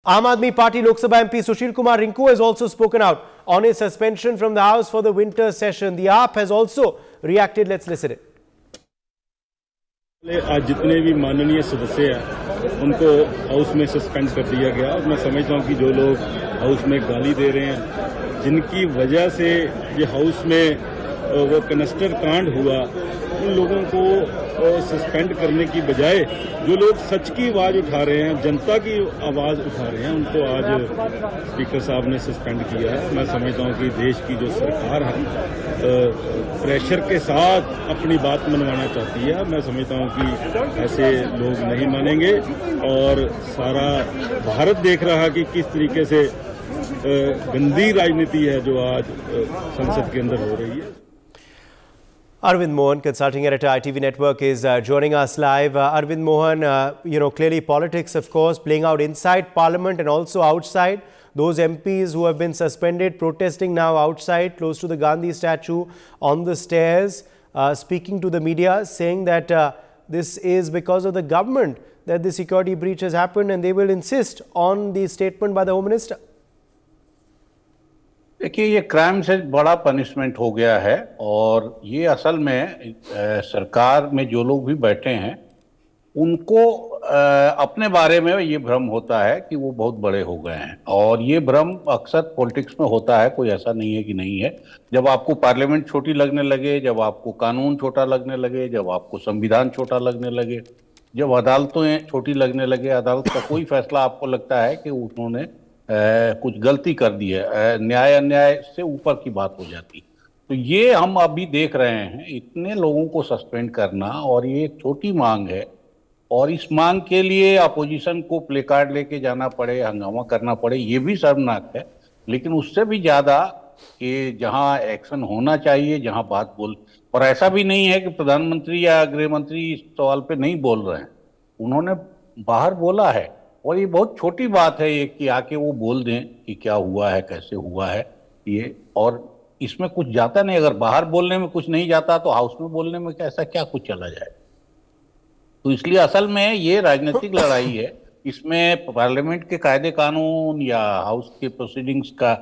Aam Aadmi Party Lok Sabha MP Sushil Kumar Rinku has also spoken out on his suspension from the House for the winter session. The AAP has also reacted. Let's listen it. आज जितने भी माननीय सदस्य हैं उनको house में suspend कर दिया गया और मैं समझता हूं कि जो लोग हाउस में गाली दे रहे हैं, जिनकी वजह से ये हाउस में वो कनेस्टर कांड हुआ, उन लोगों को सस्पेंड करने की बजाय जो लोग सच की आवाज उठा रहे हैं, जनता की आवाज उठा रहे हैं, उनको आज स्पीकर साहब ने सस्पेंड किया है। मैं समझता हूं कि देश की जो सरकार है प्रेशर के साथ अपनी बात मनवाना चाहती है। मैं समझता हूं कि ऐसे लोग नहीं मानेंगे और सारा भारत देख रहा है कि किस तरीके से गंदी राजनीति है जो आज संसद के अंदर हो रही है। Arvind Mohan, consulting editor, ITV Network, is joining us live. Arvind Mohan, clearly politics, of course, playing out inside Parliament and also outside. Those MPs who have been suspended, protesting now outside, close to the Gandhi statue, on the stairs, speaking to the media, saying that this is because of the government that the security breach has happened, and they will insist on the statement by the Home Minister. देखिए, ये crime से बड़ा punishment हो गया है और ये असल में सरकार में जो लोग भी बैठे हैं उनको अपने बारे में ये भ्रम होता है कि वो बहुत बड़े हो गए हैं, और ये भ्रम अक्सर पॉलिटिक्स में होता है, कोई ऐसा नहीं है कि नहीं है। जब आपको पार्लियामेंट छोटी लगने लगे, जब आपको कानून छोटा लगने लगे, जब आपको संविधान छोटा लगने लगे, जब अदालतें छोटी लगने लगे, अदालत का कोई फैसला आपको लगता है कि उन्होंने कुछ गलती कर दी है, न्याय अन्याय से ऊपर की बात हो जाती। तो ये हम अभी देख रहे हैं, इतने लोगों को सस्पेंड करना, और ये एक छोटी मांग है, और इस मांग के लिए अपोजिशन को प्ले कार्ड लेके जाना पड़े, हंगामा करना पड़े, ये भी शर्मनाक है। लेकिन उससे भी ज्यादा कि जहां एक्शन होना चाहिए, जहां बात बोल, और ऐसा भी नहीं है कि प्रधानमंत्री या गृह मंत्री इस सवाल पे नहीं बोल रहे हैं, उन्होंने बाहर बोला है। और ये बहुत छोटी बात है ये कि आके वो बोल दें कि क्या हुआ है, कैसे हुआ है ये, और इसमें कुछ जाता नहीं। अगर बाहर बोलने में कुछ नहीं जाता तो हाउस में बोलने में कैसा क्या कुछ चला जाए। तो इसलिए असल में ये राजनीतिक लड़ाई है, इसमें पार्लियामेंट के कायदे कानून या हाउस के प्रोसीडिंग्स का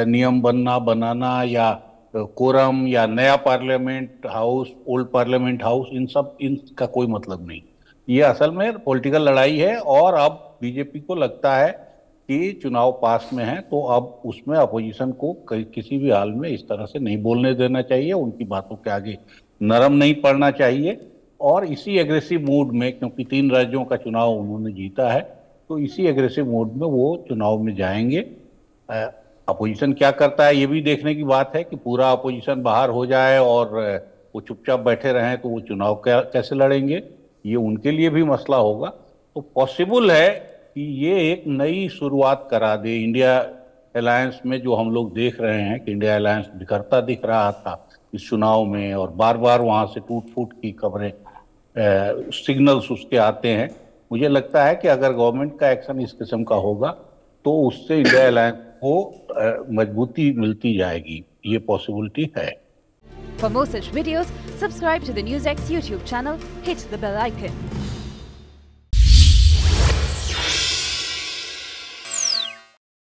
नियम बनाना या कोरम या नया parliament house, old parliament house, इनका कोई मतलब नहीं। ये असल में पॉलिटिकल लड़ाई है, और अब बीजेपी को लगता है कि चुनाव पास में है, तो अब उसमें अपोजिशन को किसी भी हाल में इस तरह से नहीं बोलने देना चाहिए, उनकी बातों के आगे नरम नहीं पड़ना चाहिए। और इसी एग्रेसिव मूड में, क्योंकि 3 राज्यों का चुनाव उन्होंने जीता है, तो इसी एग्रेसिव मूड में वो चुनाव में जाएंगे। अपोजिशन क्या करता है ये भी देखने की बात है कि पूरा अपोजिशन बाहर हो जाए और वो चुपचाप बैठे रहें तो वो चुनाव कैसे लड़ेंगे, ये उनके लिए भी मसला होगा। तो पॉसिबल है कि ये एक नई शुरुआत करा दे इंडिया अलायंस में, जो हम लोग देख रहे हैं कि इंडिया अलायंस बिखरता दिख रहा था इस चुनाव में, और बार बार वहां से टूट फूट की खबरें, सिग्नल्स उसके आते हैं। मुझे लगता है कि अगर गवर्नमेंट का एक्शन इस किस्म का होगा तो उससे इंडिया अलायंस को मजबूती मिलती जाएगी, ये पॉसिबिलिटी है। For more such videos, subscribe to the NewsX YouTube channel, hit the bell icon.